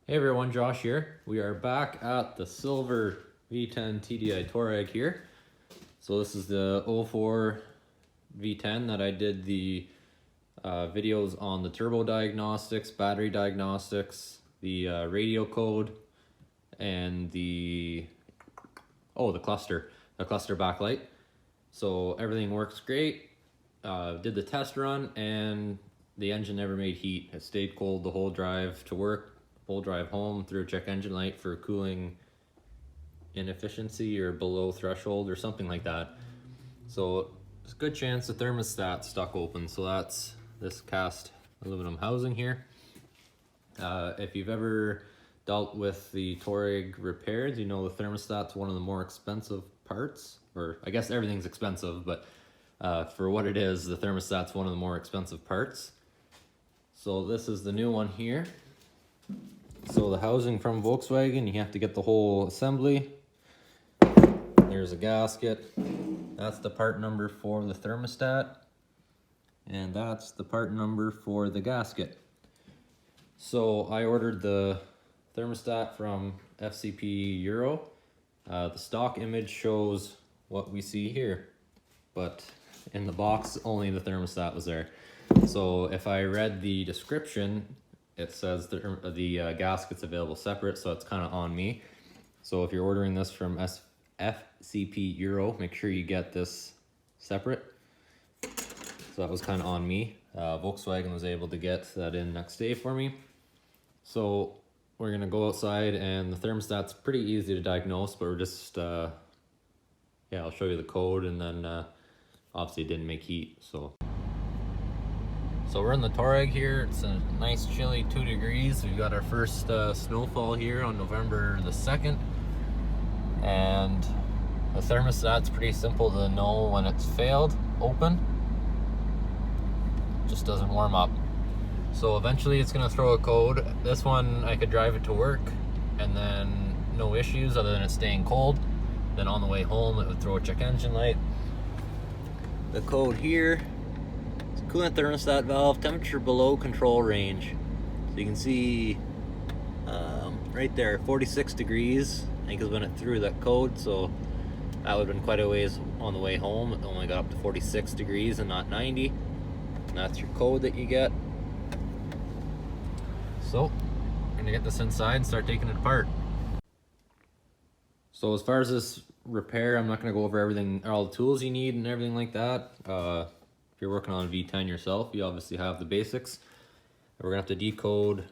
Hey everyone, Josh here. We are back at the silver V10 TDI Touareg here. So this is the 04 V10 that I did the videos on the turbo diagnostics, battery diagnostics, the radio code, and the cluster backlight. So everything works great. Did the test run and the engine never made heat. It stayed cold the whole drive to work. Full drive home, through a check engine light for cooling inefficiency or below threshold or something like that. So there's a good chance the thermostat stuck open. So that's this cast aluminum housing here. If you've ever dealt with the Touareg repairs, you know the thermostat's one of the more expensive parts, or I guess everything's expensive, but for what it is, the thermostat's one of the more expensive parts. So this is the new one here. So the housing from Volkswagen, you have to get the whole assembly. There's a gasket. That's the part number for the thermostat. And that's the part number for the gasket. So I ordered the thermostat from FCP Euro. The stock image shows what we see here, but in the box, only the thermostat was there. So if I read the description, it says the gasket's available separate, so it's kind of on me. So if you're ordering this from FCP Euro, make sure you get this separate. So that was kind of on me. Volkswagen was able to get that in next day for me. So we're gonna go outside, and the thermostat's pretty easy to diagnose, but we're just, yeah, I'll show you the code, and then obviously it didn't make heat, so. So we're in the Touareg here. It's a nice chilly 2 degrees. We've got our first snowfall here on November the 2nd. And the thermostat's pretty simple to know when it's failed, open. It just doesn't warm up. So eventually it's gonna throw a code. This one, I could drive it to work and then no issues other than it staying cold. Then on the way home, it would throw a check engine light. The code here, coolant thermostat valve, temperature below control range. So you can see right there, 46 degrees, I think is when it threw that code, so that would have been quite a ways on the way home. It only got up to 46 degrees and not 90. And that's your code that you get. So, I'm gonna get this inside and start taking it apart. So as far as this repair, I'm not gonna go over everything, all the tools you need and everything like that. If you're working on a V10 yourself, you obviously have the basics. We're gonna have to decode,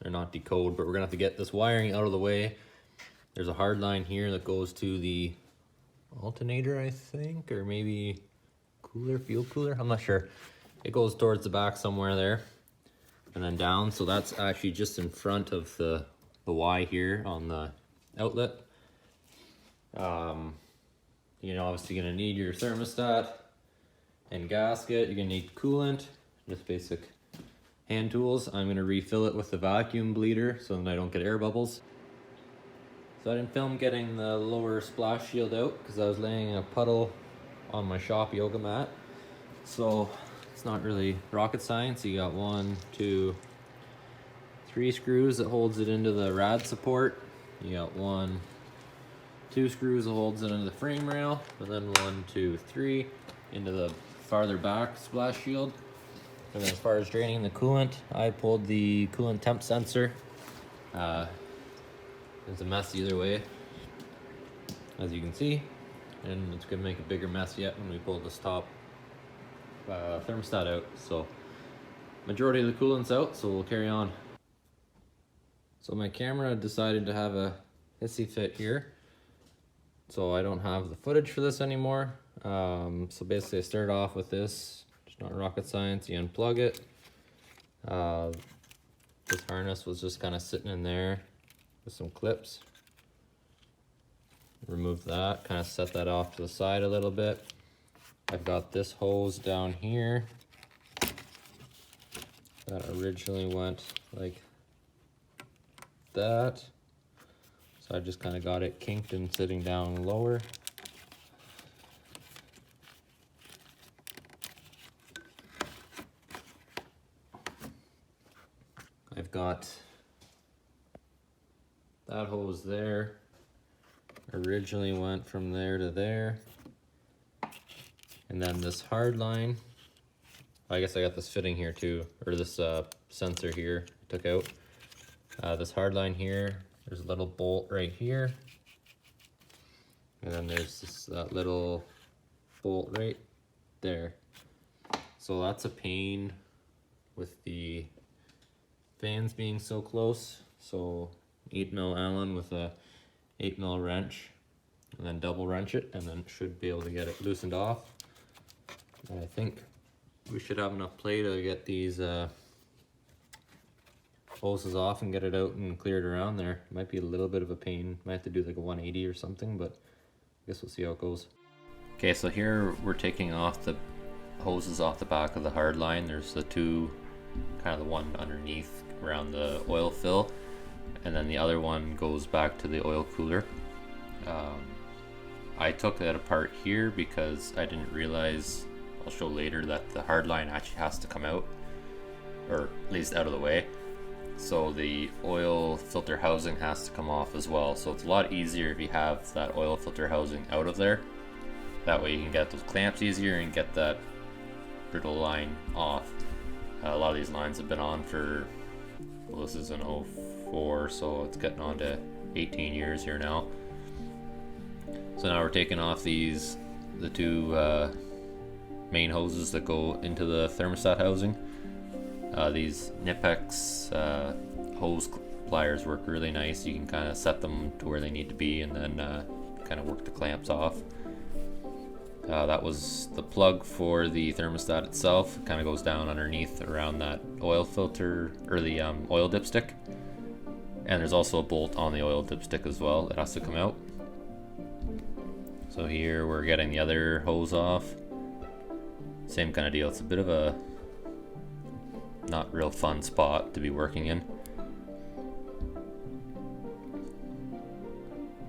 or not decode, but we're gonna have to get this wiring out of the way. There's a hard line here that goes to the alternator, I think, or maybe fuel cooler, I'm not sure. It goes towards the back somewhere there, and then down, so that's actually just in front of the Y here on the outlet. You're obviously gonna need your thermostat and gasket. You're gonna need coolant, just basic hand tools. I'm gonna refill it with the vacuum bleeder so that I don't get air bubbles. So I didn't film getting the lower splash shield out because I was laying a puddle on my shop yoga mat. So it's not really rocket science. You got 1, 2, 3 screws that holds it into the rad support. You got 1, 2 screws that holds it into the frame rail, and then 1, 2, 3 into the farther back splash shield. And then as far as draining the coolant, I pulled the coolant temp sensor. It's a mess either way, as you can see, and it's gonna make a bigger mess yet when we pull this top thermostat out. So majority of the coolant's out, so we'll carry on. So my camera decided to have a hissy fit here, so I don't have the footage for this anymore. So basically I started off with this. It's not rocket science. You unplug it. This harness was just kind of sitting in there with some clips. Remove that, kind of set that off to the side a little bit. I've got this hose down here that originally went like that. So I just kind of got it kinked and sitting down lower. I've got that hose there originally went from there to there. And then this hard line, I guess I got this fitting here too, or this sensor here I took out. This hard line here, there's a little bolt right here. And then there's that little bolt right there. So that's a pain with the fans being so close. So 8mm Allen with a 8mm wrench, and then double wrench it, and then should be able to get it loosened off. And I think we should have enough play to get these hoses off and get it out and clear it around there. Might be a little bit of a pain. Might have to do like a 180 or something, but I guess we'll see how it goes. Okay, so here we're taking off the hoses off the back of the hard line. There's the two, kind of the one underneath around the oil fill, and then the other one goes back to the oil cooler. I took that apart here because I didn't realize, I'll show later, that the hard line actually has to come out, or at least out of the way. So the oil filter housing has to come off as well. So it's a lot easier if you have that oil filter housing out of there. That way you can get those clamps easier and get that brittle line off. A lot of these lines have been on for, well, this is an 04, so it's getting on to 18 years here now. So now we're taking off the two main hoses that go into the thermostat housing. These Nipex hose pliers work really nice. You can kind of set them to where they need to be and then kind of work the clamps off. That was the plug for the thermostat itself. It kind of goes down underneath around that oil filter, or the oil dipstick. And there's also a bolt on the oil dipstick as well that has to come out. So here we're getting the other hose off. Same kind of deal. It's a bit of a not real fun spot to be working in.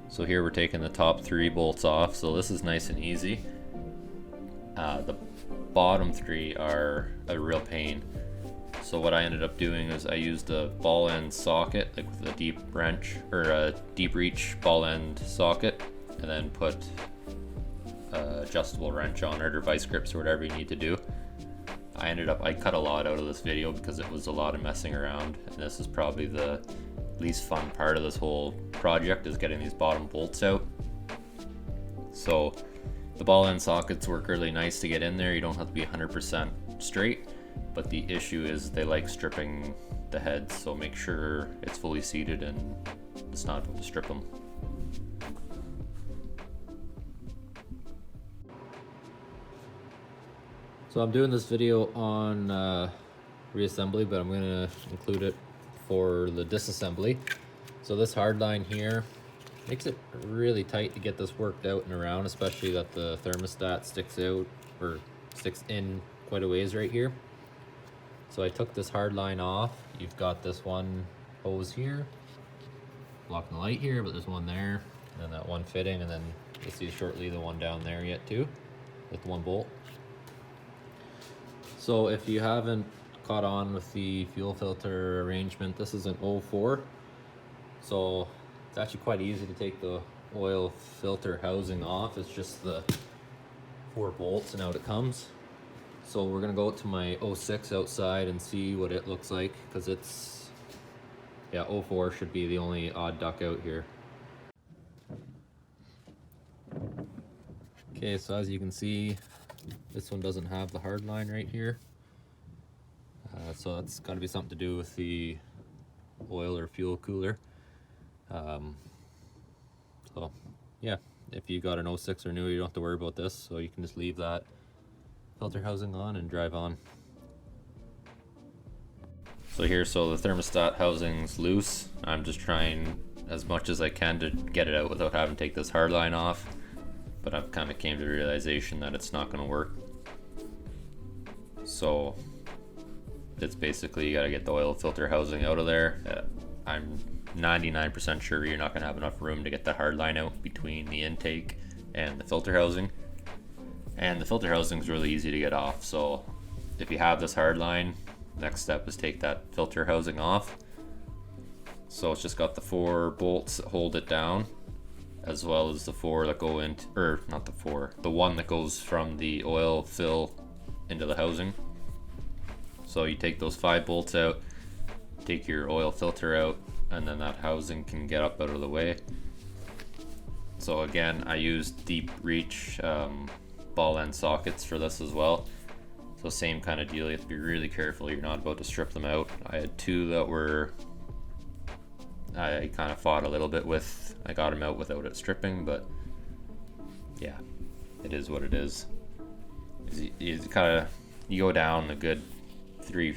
So here we're taking the top 3 bolts off, so this is nice and easy. The bottom 3 are a real pain. So what I ended up doing is I used a ball end socket, like with a deep wrench, or a deep reach ball end socket, and then put adjustable wrench on it, or vice grips, or whatever you need to do. I cut a lot out of this video because it was a lot of messing around, and this is probably the least fun part of this whole project, is getting these bottom bolts out. So the ball end sockets work really nice to get in there. You don't have to be 100% straight, but the issue is they like stripping the heads, so make sure it's fully seated and it's not able to strip them. So I'm doing this video on reassembly, but I'm going to include it for the disassembly. So this hard line here makes it really tight to get this worked out and around, especially that the thermostat sticks out, or sticks in quite a ways right here. So I took this hard line off. You've got this one hose here blocking the light here, but there's one there, and then that one fitting, and then you'll see shortly the one down there yet too, with one bolt. So if you haven't caught on with the fuel filter arrangement, this is an 04. So it's actually quite easy to take the oil filter housing off. It's just the 4 bolts and out it comes. So we're gonna go to my 06 outside and see what it looks like, because it's, yeah, 04 should be the only odd duck out here. Okay, so as you can see, this one doesn't have the hard line right here. So that's got to be something to do with the oil or fuel cooler. So yeah, if you got an 06 or newer, you don't have to worry about this, so you can just leave that filter housing on and drive on. So here, so the thermostat housing's loose. I'm just trying as much as I can to get it out without having to take this hard line off, but I've kind of came to the realization that it's not going to work. So it's basically, you got to get the oil filter housing out of there. I'm 99% sure you're not going to have enough room to get the hard line out between the intake and the filter housing. And the filter housing is really easy to get off. So if you have this hard line, next step is take that filter housing off. So it's just got the 4 bolts that hold it down, as well as the 4 that go into, or not the 4, the one that goes from the oil fill into the housing. So you take those 5 bolts out, take your oil filter out, and then that housing can get up out of the way. So again, I used deep reach ball end sockets for this as well. So same kind of deal, you have to be really careful you're not about to strip them out. I had 2 that were, I kind of fought a little bit with. I got them out without it stripping, but yeah, it is what it is. You go down a good three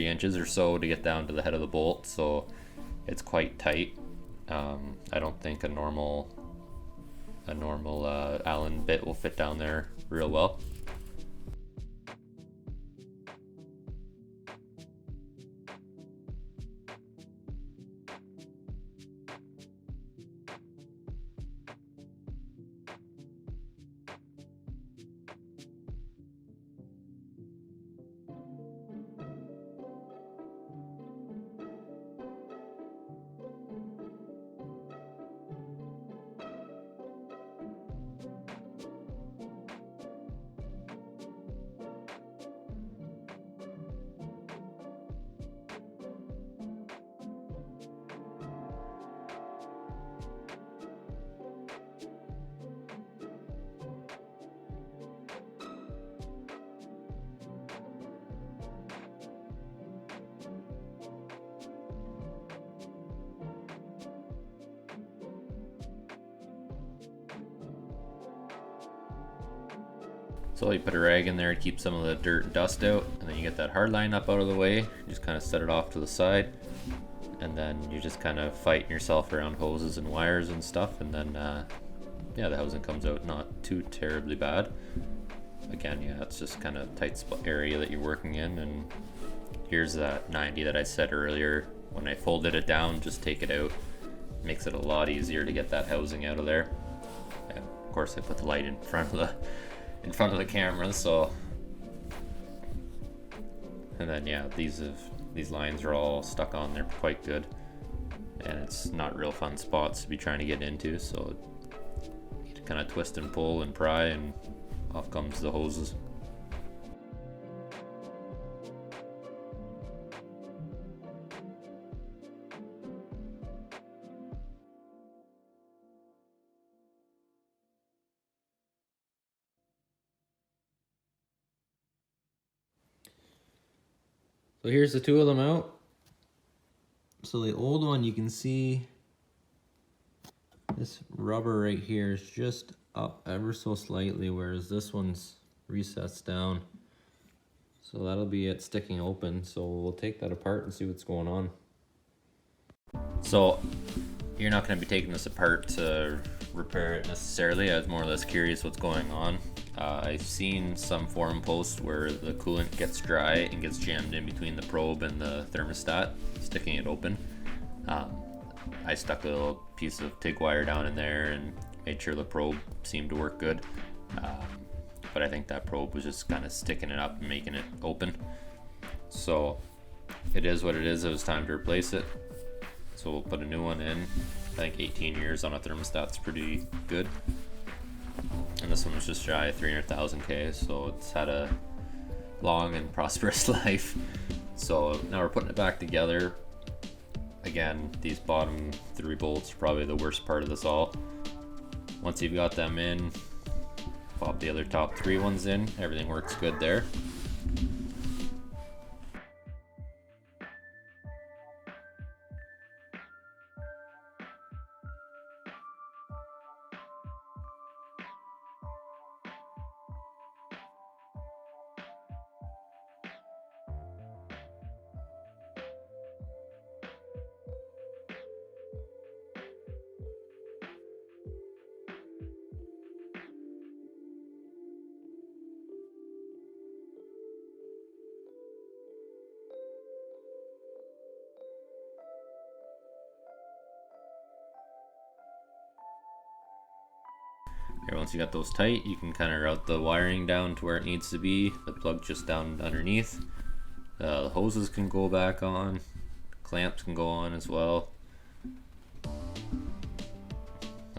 inches or so to get down to the head of the bolt, so it's quite tight. I don't think a normal Allen bit will fit down there real well. So you put a rag in there to keep some of the dirt and dust out, and then you get that hard line up out of the way. You just kind of set it off to the side, and then you're just kind of fighting yourself around hoses and wires and stuff, and then yeah, the housing comes out not too terribly bad. Again, yeah, it's just kind of tight area that you're working in. And here's that 90 that I said earlier. When I folded it down, just take it out. Makes it a lot easier to get that housing out of there. And of course, I put the light in front of the camera, so. And then yeah, these lines are all stuck on there quite good, and it's not real fun spots to be trying to get into, so you kind of twist and pull and pry, and off comes the hoses. So here's the 2 of them out. So the old one, you can see this rubber right here is just up ever so slightly, whereas this one's recessed down. So that'll be it sticking open. So we'll take that apart and see what's going on. So you're not going to be taking this apart to repair it necessarily. I was more or less curious what's going on. I've seen some forum posts where the coolant gets dry and gets jammed in between the probe and the thermostat, sticking it open. I stuck a little piece of TIG wire down in there and made sure the probe seemed to work good. But I think that probe was just kind of sticking it up and making it open. So it is what it is. It was time to replace it. So we'll put a new one in. I think 18 years on a thermostat's pretty good. And this one was just shy of 300,000 K, so it's had a long and prosperous life. So now we're putting it back together. Again, these bottom 3 bolts are probably the worst part of this all. Once you've got them in, pop the other top 3 ones in. Everything works good there. Here, once you got those tight, you can kind of route the wiring down to where it needs to be. The plug just down underneath. The hoses can go back on. Clamps can go on as well.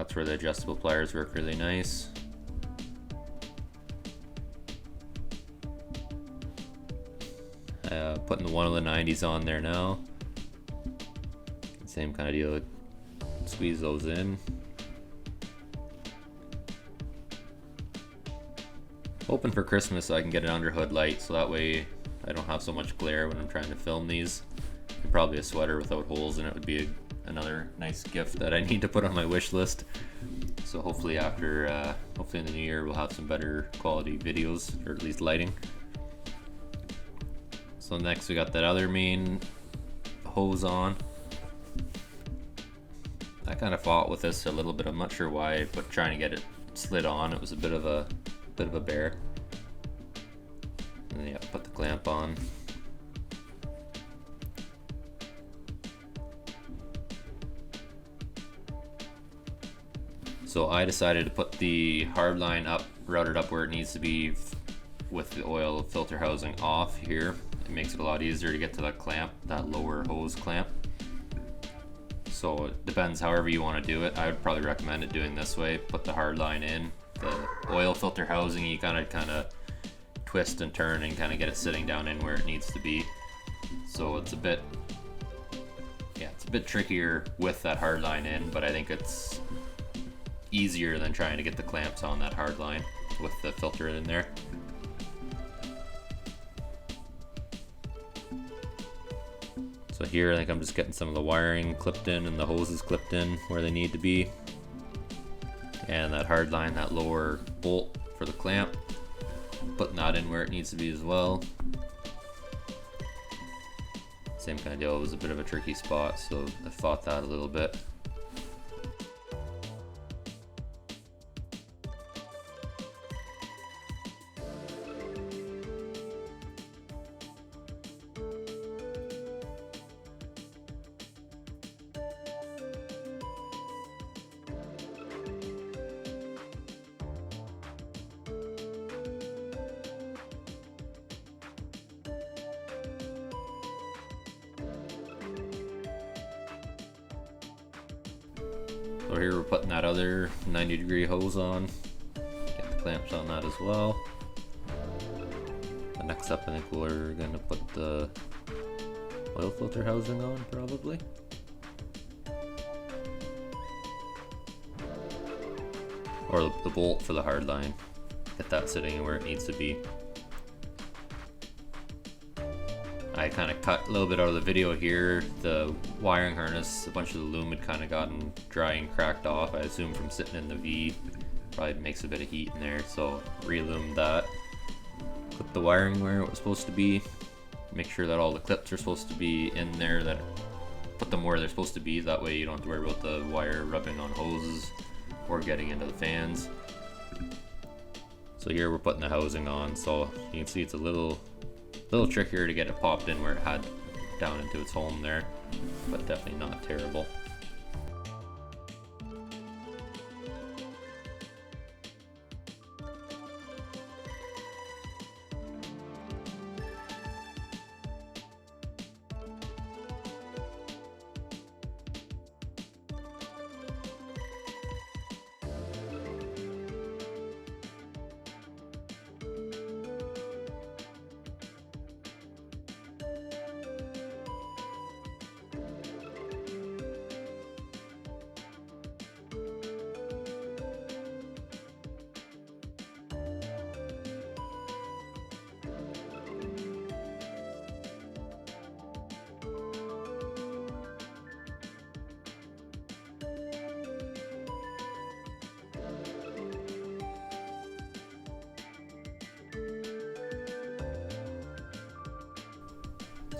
That's where the adjustable pliers work really nice. Putting one of the 90s on there now. Same kind of deal, squeeze those in. Hoping for Christmas so I can get an under hood light so that way I don't have so much glare when I'm trying to film these. And probably a sweater without holes in it would be another nice gift that I need to put on my wish list. So hopefully hopefully in the new year we'll have some better quality videos, or at least lighting. So next we got that other main hose on. I kind of fought with this a little bit. I'm not sure why, but trying to get it slid on, it was a bit of a bear. And then, yeah, put the clamp on. So I decided to put the hard line up, route it up where it needs to be with the oil filter housing off here. It makes it a lot easier to get to that clamp, that lower hose clamp. So it depends however you want to do it. I would probably recommend it doing this way. Put the hard line in, the oil filter housing, you kind of twist and turn and kind of get it sitting down in where it needs to be. So it's a bit trickier with that hard line in, but I think it's easier than trying to get the clamps on that hard line with the filter in there. So here I think I'm just getting some of the wiring clipped in and the hoses clipped in where they need to be. And that hard line, that lower bolt for the clamp, putting that in where it needs to be as well. Same kind of deal, it was a bit of a tricky spot, so I fought that a little bit. So here we're putting that other 90-degree hose on. Get the clamps on that as well. And next up I think we're going to put the oil filter housing on probably. Or the bolt for the hard line. Get that sitting where it needs to be. I kind of cut a little bit out of the video here. The wiring harness, a bunch of the loom had kind of gotten dry and cracked off. I assume from sitting in the V. Probably makes a bit of heat in there, so re-loomed that. Put the wiring where it was supposed to be. Make sure that all the clips are supposed to be in there. Put them where they're supposed to be. That way you don't have to worry about the wire rubbing on hoses or getting into the fans. So here we're putting the housing on. So you can see it's a little trickier to get it popped in where it had down into its home there, but definitely not terrible.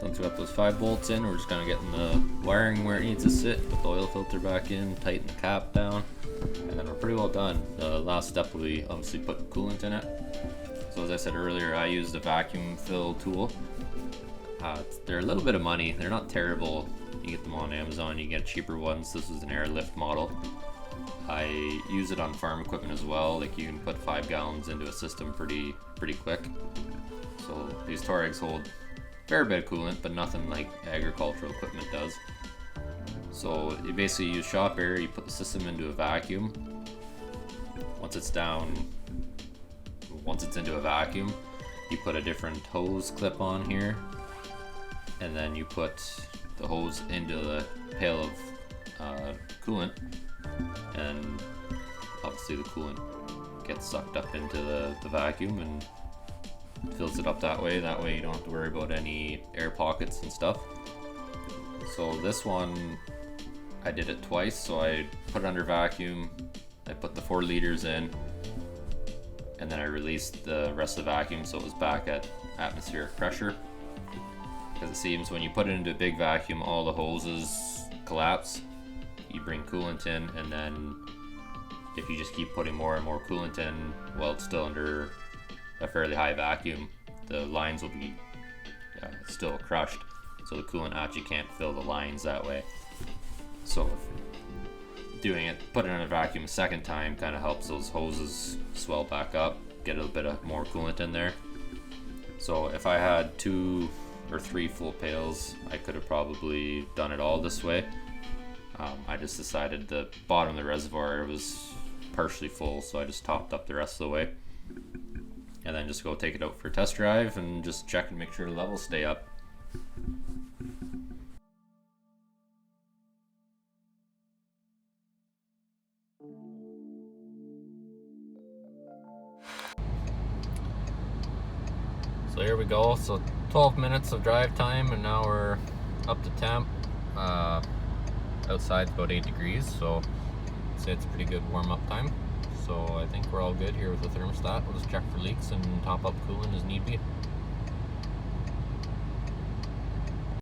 Once we got those 5 bolts in, we're just kind of getting the wiring where it needs to sit, put the oil filter back in, tighten the cap down, and then we're pretty well done. The last step will be obviously put coolant in it. So as I said earlier, I used a vacuum fill tool. They're a little bit of money. They're not terrible. You get them on Amazon, you can get cheaper ones. This is an airlift model. I use it on farm equipment as well. Like you can put 5 gallons into a system pretty quick. So these Touaregs hold fair bit of coolant, but nothing like agricultural equipment does. So you basically use shop air, you put the system into a vacuum. Once it's into a vacuum, you put a different hose clip on here, and then you put the hose into the pail of coolant, and obviously the coolant gets sucked up into the vacuum and fills it up that way. That way you don't have to worry about any air pockets and stuff. So this one, I did it twice. So I put it under vacuum, I put the 4 liters in, and then I released the rest of the vacuum so it was back at atmospheric pressure. Because it seems when you put it into a big vacuum, all the hoses collapse. You bring coolant in, and then if you just keep putting more and more coolant in while it's still under a fairly high vacuum, the lines will be still crushed, so the coolant actually can't fill the lines that way. So putting it in a vacuum a second time kind of helps those hoses swell back up, get a little bit of more coolant in there. So if I had 2 or 3 full pails, I could have probably done it all this way. I just decided the bottom of the reservoir was partially full, so I just topped up the rest of the way, and then just go take it out for a test drive and just check and make sure the levels stay up. So here we go. So 12 minutes of drive time, and now we're up to temp. Outside's about 8 degrees, so I'd say it's pretty good warm-up time. So I think we're all good here with the thermostat. We'll just check for leaks and top up coolant as need be.